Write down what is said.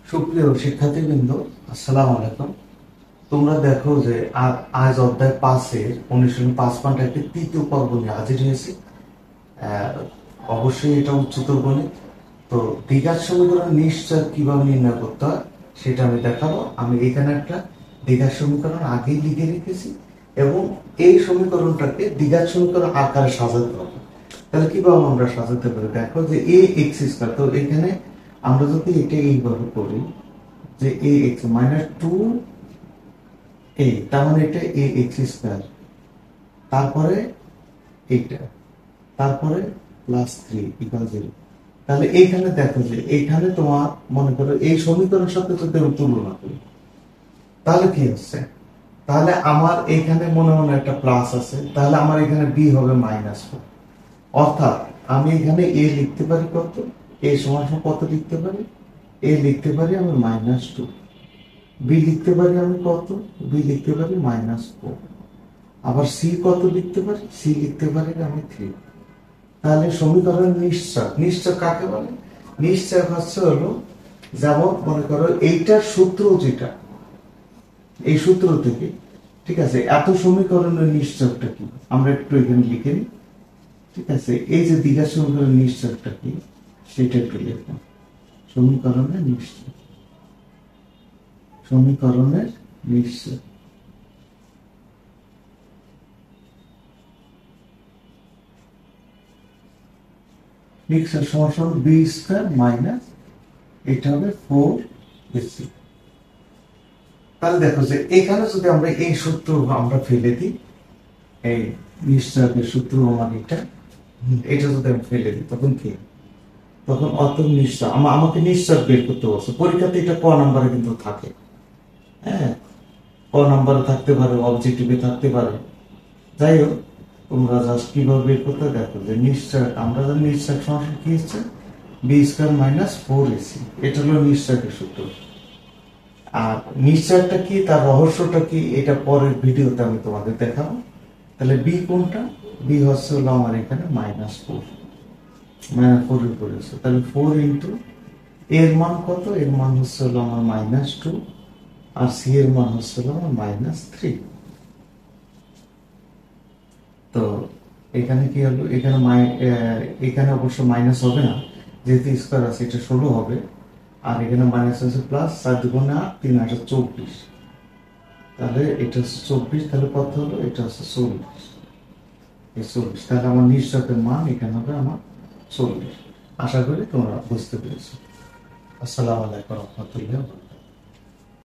সুপ্রিয় শিক্ষার্থীবৃন্দ, আসসালামু আলাইকুম। তোমরা দেখো যে আজ অধ্যায় 5-এর অনুশীলন 5.1 তৃতীয় পর্ব নিয়ে হাজির হয়েছি। অবশ্যই এটা উচ্চতর গণিত। তো দ্বিঘাত সমীকরণ নিশ্চয় কিভাবে নির্ণয় করতে হয় সেটা আমি দেখাবো। আমি এখানে একটা দ্বিঘাত সমীকরণ আগেই লিখে রেখেছি এবং এই সমীকরণটাকে দ্বিঘাত সমীকরণ আকারে সাজাতে হবে। তাহলে কিভাবে আমরা সাজাতে পারি? দেখো যে এ এক্স স্কয়ার, তো এখানে আমরা যদি এটা এইভাবে করি যে এ এক্স মাইনাস টু এ, তার মানে এটা এ এক্স স্কয়ার, তারপরে এইটা, তারপরে প্লাস 3 ইকুয়াল 0। তাহলে এইখানে দেখো যে এইখানে তোমার মনে করো এই সমীকরণের সাথে যদি আমি তুলনা করি তাহলে কি হচ্ছে, তাহলে আমার এখানে মনে মনে একটা প্লাস আছে, তাহলে আমার এখানে বি হবে -4। অর্থাৎ আমি এখানে এ লিখতে পারি কত, এ সমান সমান কত লিখতে পারি, এ লিখতে পারি আমি -2, বি লিখতে পারি আমি কত, বি লিখতে পারি -4, আবার সি কত লিখতে পারি, সি লিখতে পারি আমি 3। তাহলে সমীকরণের নিশ্চয়, নিশ্চয় কাকে বলে? নিশ্চয় হচ্ছে হলো, যেমন মনে করো এইটার সূত্র যেটা, এই সূত্র থেকে, ঠিক আছে, এত সমীকরণের নিশ্চয়টা কি আমরা একটু এখানে লিখে নিই। ঠিক আছে, এই যে দ্বিঘাত সমীকরণের নিশ্চয়টা কি সেটা একটু লিখলাম। সমীকরণের নিশ্চয়, সমীকরণের নিশ্চয় নিশ্চয় সমান বি স্কয়ার মাইনাস এটা হবে 4ac। তাহলে দেখো যে এখানে যদি আমরা এই সূত্র আমরা ফেলে দিই, এই নিশ্চয়কের সূত্র আমার এটা যদি আমি ফেলে দিই তখন কি, তখন অত নিশ্চয় আমাকে নিশ্চয় বের করতে বলছে পরীক্ষাতে। এটা ক নাম্বারে কিন্তু থাকে, হ্যাঁ, ক নাম্বারে থাকতে পারে, অবজেক্টিভে থাকতে পারে। যাই হোক, তোমরা জাস্ট কিভাবে বের করতে দেখো যে নিশ্চয়, আমরা জানি নিশ্চয় সমান কি হচ্ছে বি স্কয়ার মাইনাস 4ac। এটা হলো নিশ্চয়কের সূত্র। আর নিশ্চয়টা কি, তার রহস্যটা কি, এটা পরের ভিডিওতে আমি তোমাদের দেখাবো। তাহলে বি কোনটা, বি হচ্ছে হলো আমার এখানে -4, -4 এর করেছে, তাহলে 4 ইন্টু এর মান কত, এর মান হচ্ছে হলো আমার -2, আর সি এর মান হচ্ছে হলো আমার -3। তো এখানে কি হলো, এখানে এখানে অবশ্য মাইনাস হবে না, যেহেতু স্কয়ার আছে, এটা 16 হবে। আর এখানে মাইনাস আছে প্লাস, 4 দুগুণে 8, 3 8 24, তাহলে এটা হচ্ছে 24। তাহলে কত হলো, এটা হচ্ছে 40, এই 40। তাহলে আমার নিশ্চয়কের মান এখানে হবে আমার 40। আশা করি তোমরা বুঝতে পেরেছো। আসসালামু আলাইকুম রহমতুল্লাহ।